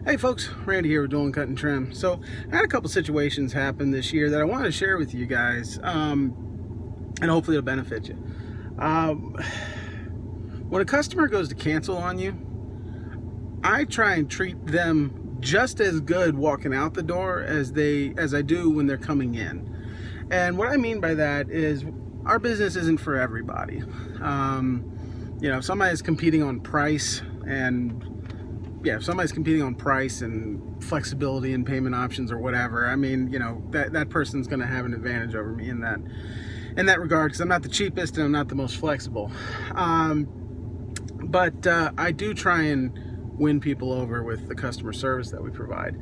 Hey folks, Randy here with Dolan Cut and Trim. So I had a couple situations happen this year that I wanted to share with you guys, and hopefully it'll benefit you. When a customer goes to cancel on you, I try and treat them just as good walking out the door as I do when they're coming in. And what I mean by that is our business isn't for everybody. If somebody's competing on price if somebody's competing on price and flexibility and payment options or whatever, that person's going to have an advantage over me in that regard, because I'm not the cheapest and I'm not the most flexible. But I do try and win people over with the customer service that we provide.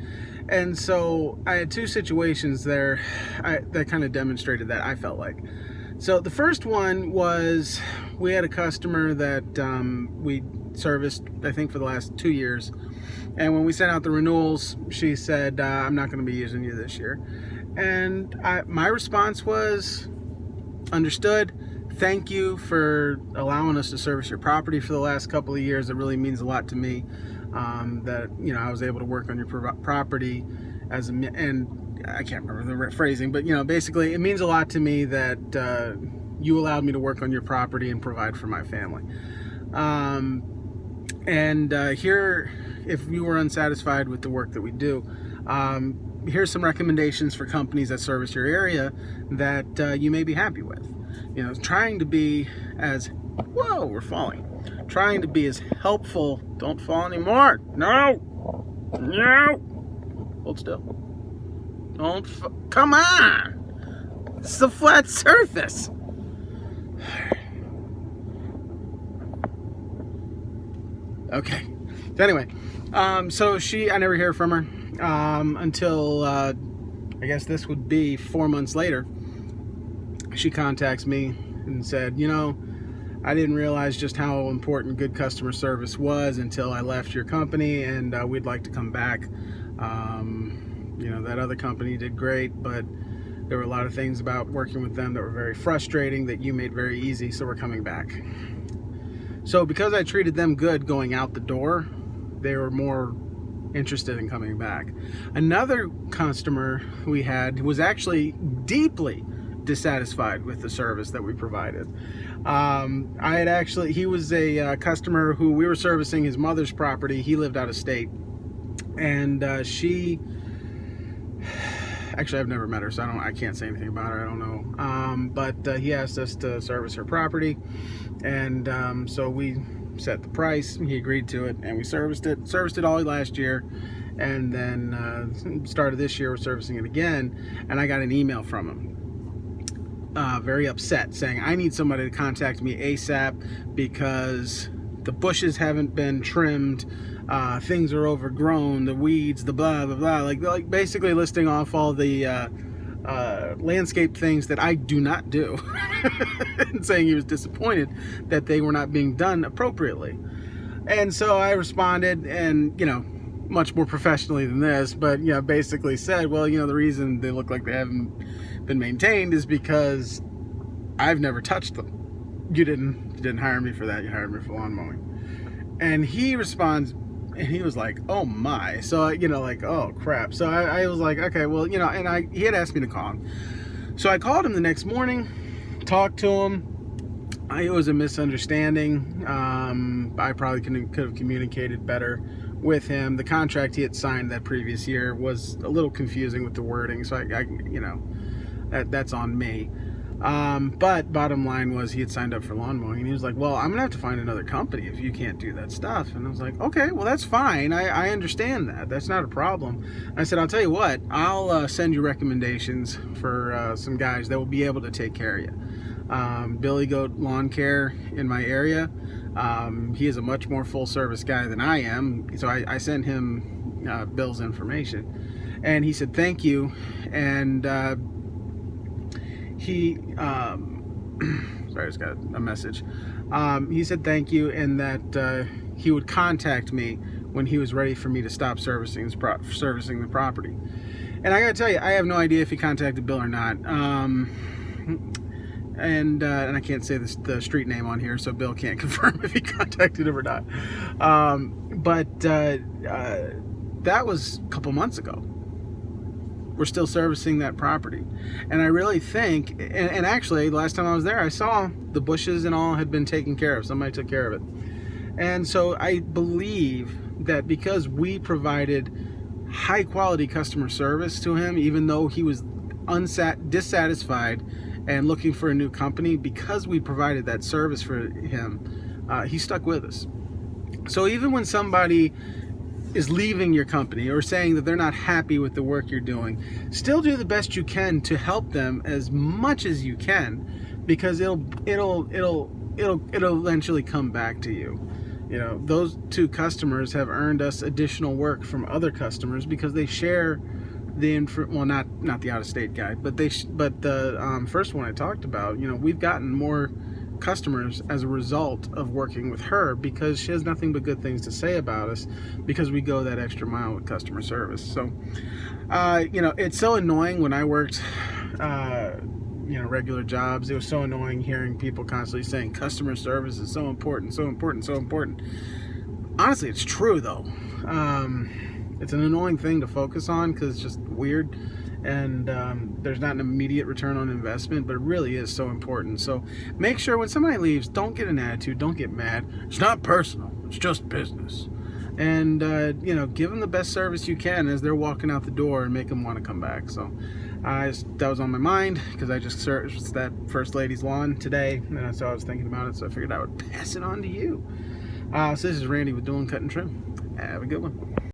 And so I had two situations there that kind of demonstrated that, I felt like. So the first one was, we had a customer that we serviced, I think, for the last 2 years. And when we sent out the renewals, she said, I'm not going to be using you this year. And my response was, understood. Thank you for allowing us to service your property for the last couple of years. It really means a lot to me that I was able to work on your property and I can't remember the phrasing, but basically it means a lot to me that you allowed me to work on your property and provide for my family. Here, if you were unsatisfied with the work that we do, here's some recommendations for companies that service your area that you may be happy with. Trying to be as trying to be as helpful. Don't fall anymore. No. Hold still. Come on. It's a flat surface. Okay. So anyway, I never hear from her until I guess this would be 4 months later. She contacts me and said, I didn't realize just how important good customer service was until I left your company, and we'd like to come back. That other company did great, but there were a lot of things about working with them that were very frustrating that you made very easy, so we're coming back. So because I treated them good going out the door, they were more interested in coming back. Another customer we had was actually deeply dissatisfied with the service that we provided. He was a customer who we were servicing his mother's property. He lived out of state, and I've never met her, so I can't say anything about her. I don't know. But he asked us to service her property, and so we set the price. He agreed to it, and we serviced it all last year, and then started this year, we're servicing it again. And I got an email from him, very upset, saying, I need somebody to contact me ASAP because the bushes haven't been trimmed, things are overgrown, the weeds, the blah blah blah, like basically listing off all the landscape things that I do not do, and saying he was disappointed that they were not being done appropriately. And so I responded, and much more professionally than this, but basically said, well, the reason they look like they haven't been maintained is because I've never touched them. You didn't hire me for that. You hired me for lawn mowing. And he responds, and he was like, oh my. So oh crap. So I was like, okay, well, and he had asked me to call him. So I called him the next morning, talked to him. It was a misunderstanding. I probably could have communicated better with him. The contract he had signed that previous year was a little confusing with the wording, so that's on me. But bottom line was, he had signed up for lawn mowing, and he was like, well, I'm gonna have to find another company if you can't do that stuff. And I was like, okay, well, that's fine. I understand that. That's not a problem. I said, I'll tell you what, I'll send you recommendations for some guys that will be able to take care of you. Billy Goat Lawn Care in my area. He is a much more full service guy than I am. So I sent him Bill's information, and he said, thank you. And he sorry, I just got a message. He said thank you, and that he would contact me when he was ready for me to stop servicing the property. And I gotta tell you, I have no idea if he contacted Bill or not. And I can't say the street name on here, so Bill can't confirm if he contacted him or not. But that was a couple months ago. We're still servicing that property. And I really think, and actually last time I was there, I saw the bushes and all had been taken care of. Somebody took care of it. And so I believe that because we provided high quality customer service to him, even though he was dissatisfied and looking for a new company, because we provided that service for him, he stuck with us. So even when somebody is leaving your company or saying that they're not happy with the work you're doing, still do the best you can to help them as much as you can, because it'll eventually come back to you. You know, those two customers have earned us additional work from other customers because they share the well, not the out-of-state guy, but the first one I talked about. You know, we've gotten more customers as a result of working with her, because she has nothing but good things to say about us because we go that extra mile with customer service. So you know, it's so annoying when I worked you know, regular jobs. It was so annoying hearing people constantly saying customer service is so important, so important, so important. Honestly, it's true though. It's an annoying thing to focus on because it's just weird, and there's not an immediate return on investment, but it really is so important. So make sure when somebody leaves, don't get an attitude, don't get mad. It's not personal, it's just business. And you know, give them the best service you can as they're walking out the door and make them want to come back. So that was on my mind because I just searched that first lady's lawn today, and so I was thinking about it, so I figured I would pass it on to you. So this is Randy with Doolin Cut and Trim. Have a good one.